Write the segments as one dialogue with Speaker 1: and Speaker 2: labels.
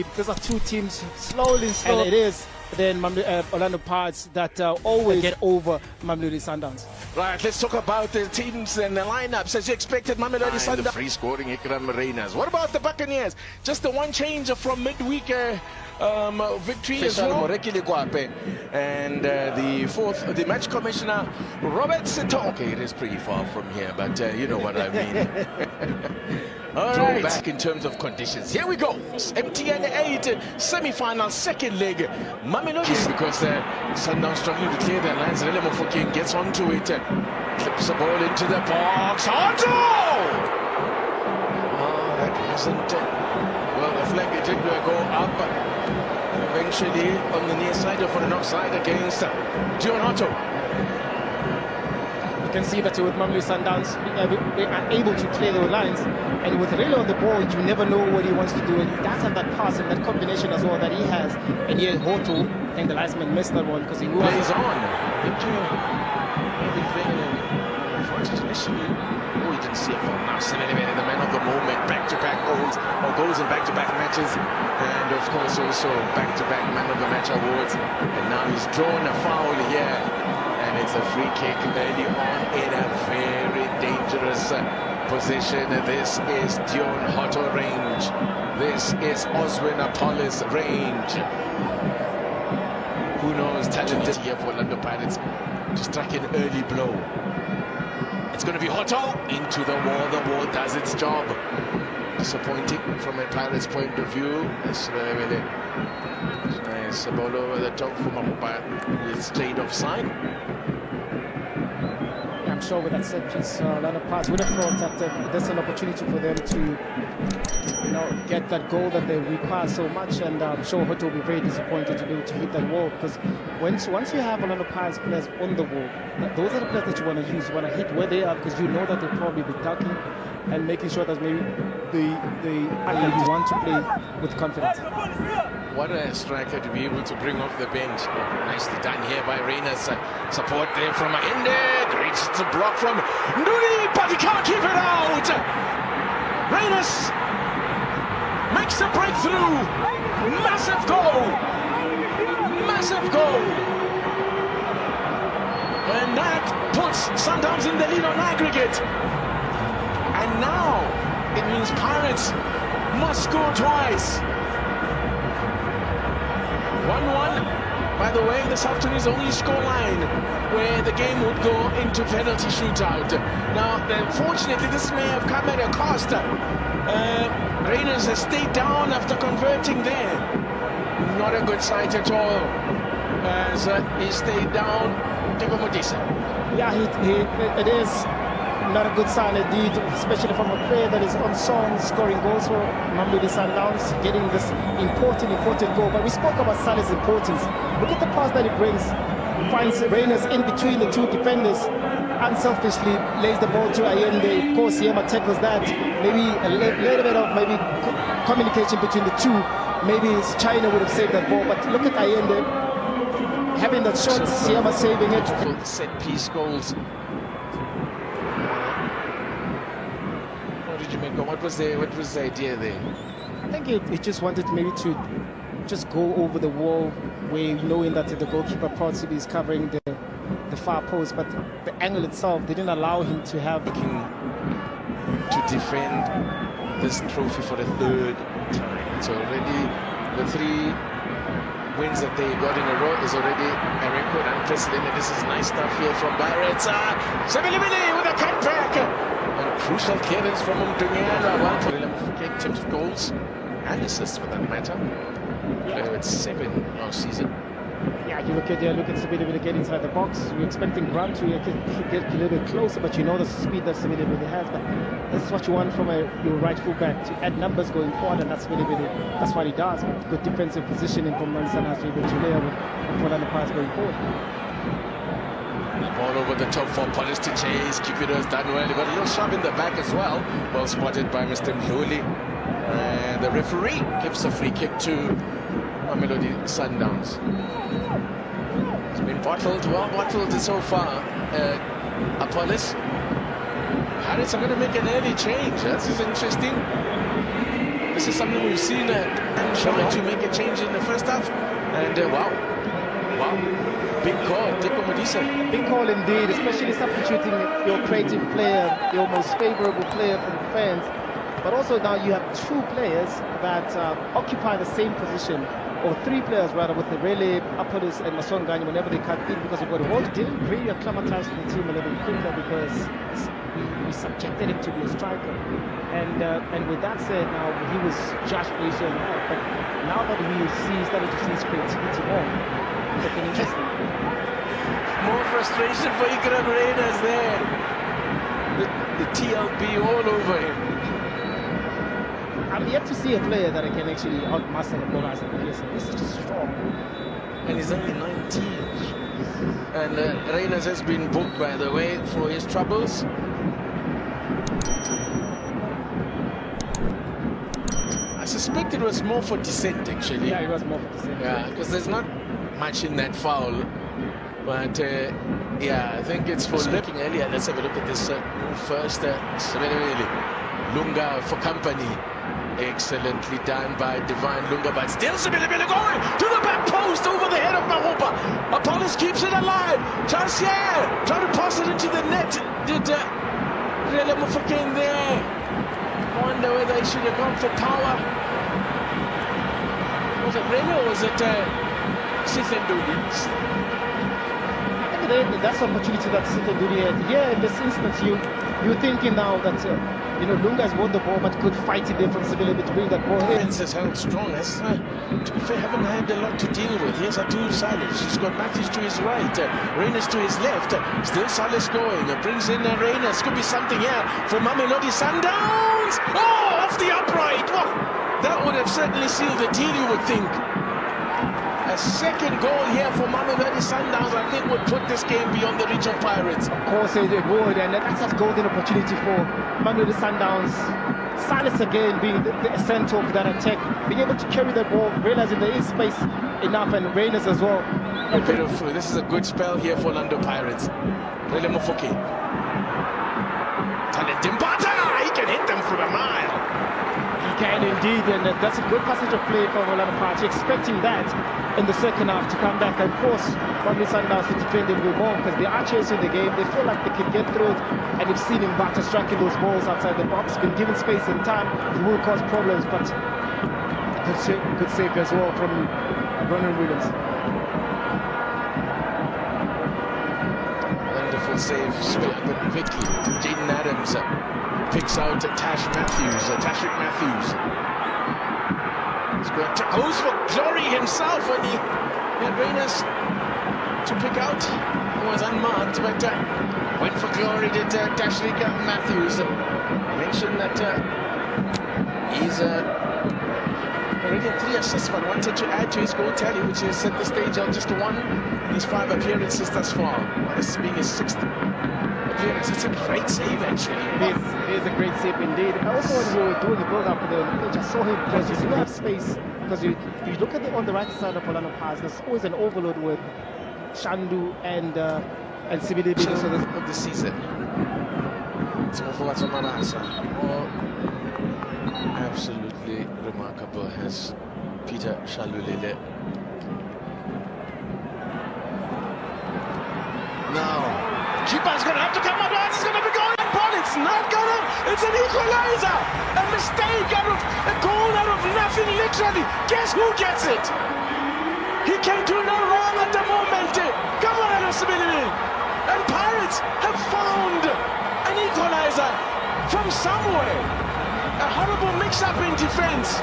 Speaker 1: slowly, these are two teams slowly, and it is then Orlando Pirates that always get over Mamelodi Sundowns.
Speaker 2: Right, let's talk about the teams and the lineups as you expected. Mamelodi Sundowns. The free scoring Ikram Reyners. What about the Buccaneers? Just the one change from midweek victory as well. And the match commissioner Robert Sito. Okay, it is pretty far from here, but you know what I mean. All right, back in terms of conditions. Here we go. MTN8 semi-final, second leg. Mamelodi, because Sundowns struggling to clear their lines. Relemo Fokeng gets onto it, clips the ball into the box. Onto! Oh, that wasn't. Well, the flag did go up. Eventually on the near side for an offside against Dion Otto.
Speaker 1: You can see that with Mamelodi Sundowns, they are able to clear their lines, and with Relo on the ball, you never know what he wants to do, and he does have that pass and that combination as well that he has. And here Hoto, and the linesman missed that one because he
Speaker 2: plays on. Maybe playing first initially. Oh, he didn't see it for now. Celebrated the man of the moment, back-to-back goals, or goals in back-to-back matches, and of course also back-to-back man of the match awards. And now he's drawn a foul here, and it's a free kick early on in a very dangerous position. This is Dion Hoto range. This is Oswin Apollos range. Who knows, talented here for Orlando Pirates to strike an early blow. It's going to be Hoto into the wall. The wall does its job. Disappointing from a Pirates point of view. It's really nice ball over the top for Mapupa. It's straight offside.
Speaker 1: I'm sure with that set piece, Orlando Pirates would have thought that there's an opportunity for them to, you know, get that goal that they require so much, and I'm sure Hoto will be very disappointed to be able to hit that wall, because once you have Orlando Pirates players on the wall, those are the players that you want to use. You want to hit where they are, because you know that they'll probably be ducking and making sure that maybe you want to play with confidence.
Speaker 2: What a striker to be able to bring off the bench. Nicely done here by Reyners. Support there from Mahinde. Reaches the block from Nduli, but he can't keep it out. Reyners makes a breakthrough. Massive goal. Massive goal. And that puts Sundowns in the lead on aggregate. And now it means Pirates must score twice. 1-1, by the way, this afternoon's only scoreline where the game would go into penalty shootout. Now, unfortunately, this may have come at a cost. Reyners has stayed down after converting there. Not a good sight at all, as he stayed down.
Speaker 1: Yeah, it is not a good sign indeed, especially from a player that is on song, scoring goals for Mamelodi Sundowns, getting this important goal. But we spoke about Saleh's importance. Look at the pass that he brings, finds Reyners in between the two defenders, unselfishly lays the ball to Allende. Of course, Yema tackles that. Maybe a little bit of communication between the two. Maybe China would have saved that ball, but look at Allende having that shot, Yema saving it.
Speaker 2: Set piece goals. What was the idea there?
Speaker 1: I think he just wanted maybe to just go over the wall, where knowing that the goalkeeper possibly is covering the far post, but the angle itself didn't allow him to have
Speaker 2: to defend this trophy for the third time. It's already the 3 wins that they got in a row is already a record, unprecedented. This is nice stuff here from Barrett. Sebelimini with a cutback. And a crucial clearance from Mdunyana. One for in terms of goals and assists for that matter. Player at 7 last season.
Speaker 1: Yeah, you look at Sebelimini get inside the box. We're expecting Grant to get a little bit closer, but you know the speed that Sebelimini has. But this is what you want from your right fullback, to add numbers going forward, and that's Sebelimini. That's what he does. Good defensive positioning from Mansana to be able to layer with Orlando Pirates going forward.
Speaker 2: Ball over the top for Polish to chase. Cupido has done well. He got a little shove in the back as well. Well spotted by Mr. Mhluli. And the referee gives a free kick to Mamelodi Sundowns. It's been well bottled so far. Apollos. Pirates are going to make an early change. This is interesting. This is something we've seen trying to make a change in the first half. And wow, big call, Diko Modisa.
Speaker 1: Big call indeed, especially substituting your creative player, your most favorable player for the fans. But also now you have two players that occupy the same position, or three players rather, with the Rele, Apollos and Masongani whenever they cut in, because of what Walt didn't really acclimatize to the team a little quicker, because we subjected him to be a striker. And with that said, now he was judged based on that. But now that we started to see his creativity more, it's looking interesting.
Speaker 2: More frustration for Ikram Reyners there. The TLB all over him.
Speaker 1: I'm yet to see a player that can actually outmaster the ball as a player. This is just strong.
Speaker 2: And he's only 19. And Reyners has been booked, by the way, for his troubles. I suspect it was more for dissent, actually.
Speaker 1: Yeah, it was more for dissent.
Speaker 2: Yeah, because there's not much in that foul. But yeah, I think it's for looking earlier. Let's have a look at this move first. Really Lunga for company. Excellently done by Divine Lunga, but still Sibilibili going to the back post over the head of Mahopa. Apollos keeps it alive. Charcier trying to pass it into the net. Did Rele Mufakeng there? Wonder whether he should have gone for power. Was it Rele or was it Sithendudi?
Speaker 1: That's the opportunity that Sithendudi had. Yeah, in this instance, you're thinking now that Lunga has won the ball, but could fight it there from Sibilibili to bring that ball in.
Speaker 2: Has held strong. Has, to be fair, haven't had a lot to deal with. Here's Atu Salis. He's got Matthews to his right, Reyners to his left. Still Salis going. Brings in Reyners. Could be something here for Mamelodi Sundowns. Oh, off the upright. Well, that would have certainly sealed the deal, you would think. A second goal here for Mamelodi Sundowns, I think, would put this game beyond the reach of Pirates.
Speaker 1: Of course it would, and that's a golden opportunity for Mamelodi Sundowns. Salis again being the center of that attack, being able to carry the ball, realizing there is space enough, and Reyners as well.
Speaker 2: This is a good spell here for Orlando Pirates. Rele Mufakeng. Talentimbata! He can hit them from a mile.
Speaker 1: He can indeed, and that's a good passage of play from Orlando Pirates, expecting that in the second half to come back and force Mamelodi Sundowns to defend him more, because they are chasing the game. They feel like they can get through it, and they've seen him Mbata striking those balls outside the box. Been given space and time, he will cause problems, but good save as well from Ronan Williams.
Speaker 2: Wonderful save, quickly. Jaden Adams picks out Tashrik Matthews. He's going to goes for glory himself when he had Reyners to pick out. He was unmarked, but went for glory did Tashrik Matthews. Mentioned that he's already had 3 assists, but wanted to add to his goal tally, which is at the stage of just 1 in his 5 appearances thus far. This being his 6th appearance. It's a great save, actually.
Speaker 1: It is a great save indeed. Also, when we were doing the build-up for the pitch, I saw him because you still have space. Because you look at on the right side of Orlando Pirates, there's always an overload with Shandu and Sibilibili.
Speaker 2: So of the season. It's absolutely remarkable has Peter Shalulile. Now, keeper's going to have to come up. It's going to be going on. It's not going to. It's an equalizer. A mistake out of a goal out of nothing, literally. Guess who gets it? He can do no wrong at the moment. Come on, Sibilibili. And Pirates have found an equalizer from somewhere. A horrible mix-up in defense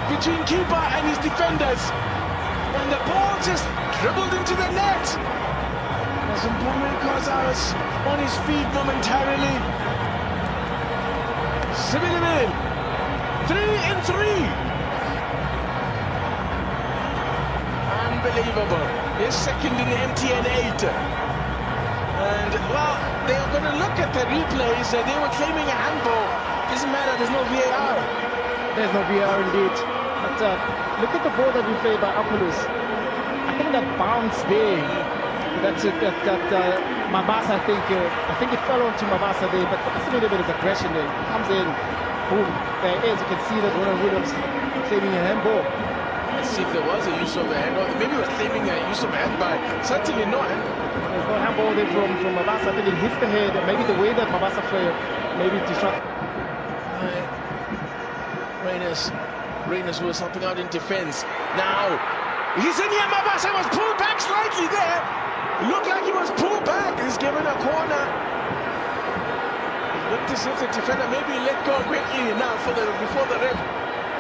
Speaker 2: between keeper and his defenders. And the ball just dribbled into the net. Zumbume was on his feet momentarily. Sibilibili, 3-3. Unbelievable. His second in the MTN8. And, well, they are going to look at the replays. They were claiming a handball. Doesn't matter, there's no VAR.
Speaker 1: There's no VAR indeed. But look at the ball that we played by Apollos. I think that bounce there, that's it, that Mabasa, I think it fell onto Mabasa there, but that's a little bit of aggression there. Comes in, boom, there is. You can see that Ronald Williams claiming a handball.
Speaker 2: Let's see if there was a use of a hand, or maybe it was claiming a use of a hand by certainly no hand.
Speaker 1: There's no handball there from Mabasa. I think it hits the head, and maybe the way that Mabasa played, maybe distract. Reyners was helping out in defense. Now, he's in here. Mabasa was pulled back slightly there. Looked like he was pulled back. He's given a corner. It looked as if the defender maybe let go quickly now before the ref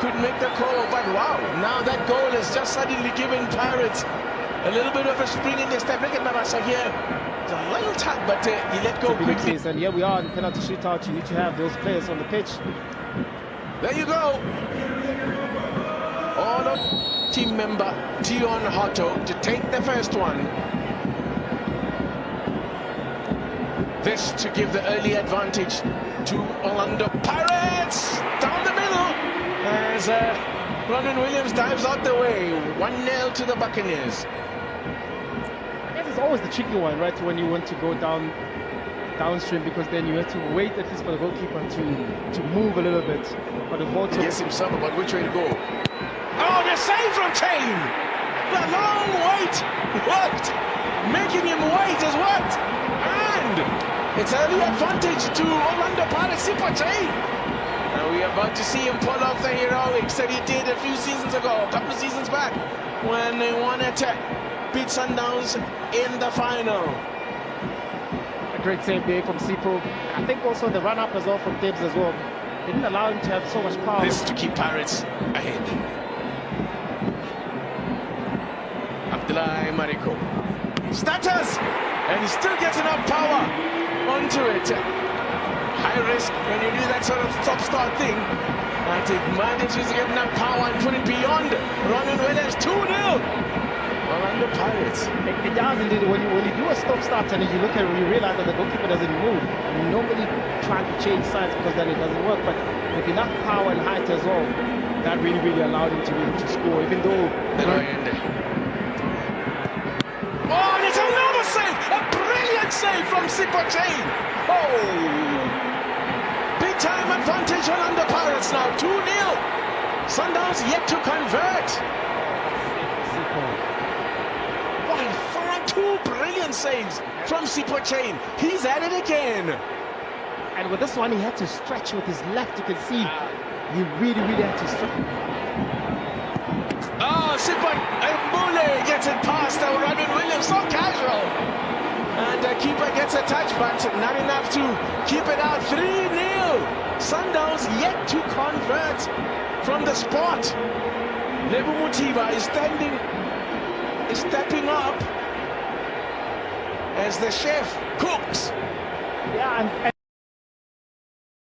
Speaker 1: could make the call. But wow, now that goal has just suddenly given Pirates a little bit of a spring in their step. Look at Mabasa here. It's a little tap, but he let go quickly. And here we are in penalty shootout. You need to have those players on the pitch.
Speaker 2: There you go. All of team member Dion Hotto to take the first one. This to give the early advantage to Orlando Pirates. Down the middle as Ronald Williams dives out the way. 1-0 to the Buccaneers.
Speaker 1: I guess it's always the tricky one, right? When you want to go downstream, because then you have to wait at least for the goalkeeper to move a little bit. But the ball to
Speaker 2: guess himself about which way to go. Oh, the save from Kane! The long wait worked! Making him wait has worked! And it's early advantage to Orlando Pirates. Now we are about to see him pull off the heroics that he did a few seasons ago, a couple of seasons back, when they wanted to beat Sundowns in the final.
Speaker 1: A great save there from Sipho. I think also the run-up as well from Debs as well. They didn't allow him to have so much power.
Speaker 2: This to keep Pirates ahead. Abdullahi Mariko stutters, and he still gets enough power onto it. High risk when you do that sort of stop-start thing. And it manages to get enough power and put it beyond Ronald Williams. 2-0. Orlando Pirates.
Speaker 1: It does indeed. When you do a stop-start and you look at it, you realize that the goalkeeper doesn't move. Nobody trying to change sides because then it doesn't work. But with enough power and height as well, that really allowed him to be able to score. Even though.
Speaker 2: Oh, and it's another save! A brilliant save from Sipho. Oh! Big time advantage on the Pirates now. 2-0. Sundowns yet to convert. Two brilliant saves from Sipho. He's at it again.
Speaker 1: And with this one, he had to stretch with his left. You can see he really had to stretch.
Speaker 2: Oh, Sipho Mbule gets it past Ronald Williams. So casual. And the keeper gets a touch, but not enough to keep it out. 3-0. Sundowns yet to convert from the spot. Lebu Mutiba is stepping up as the chef cooks.
Speaker 1: Yeah, and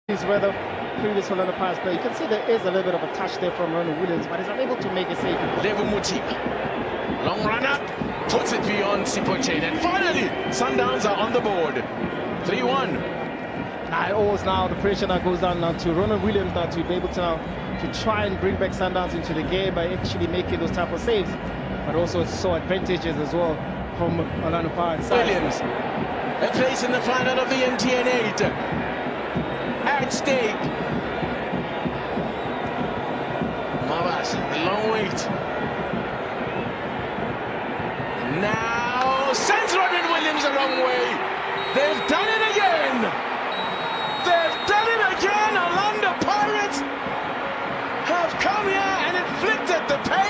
Speaker 1: is where the previous Orlando Pirates play. You can see there is a little bit of a touch there from Ronald Williams, but he's unable to make a save.
Speaker 2: Lebu Mutiba, long run up, puts it beyond Sipho. And finally, Sundowns are on the board. 3-1.
Speaker 1: Now the pressure now goes down now to Ronald Williams now to be able to try and bring back Sundowns into the game by actually making those type of saves, but also saw advantages as well from Orlando Pirates.
Speaker 2: Williams, a place in the final of the MTN8 at stake. Mabasa, a long wait. Now sends Ronald Williams the wrong way. They've done it again. They've done it again. Orlando Pirates have come here and inflicted the pain.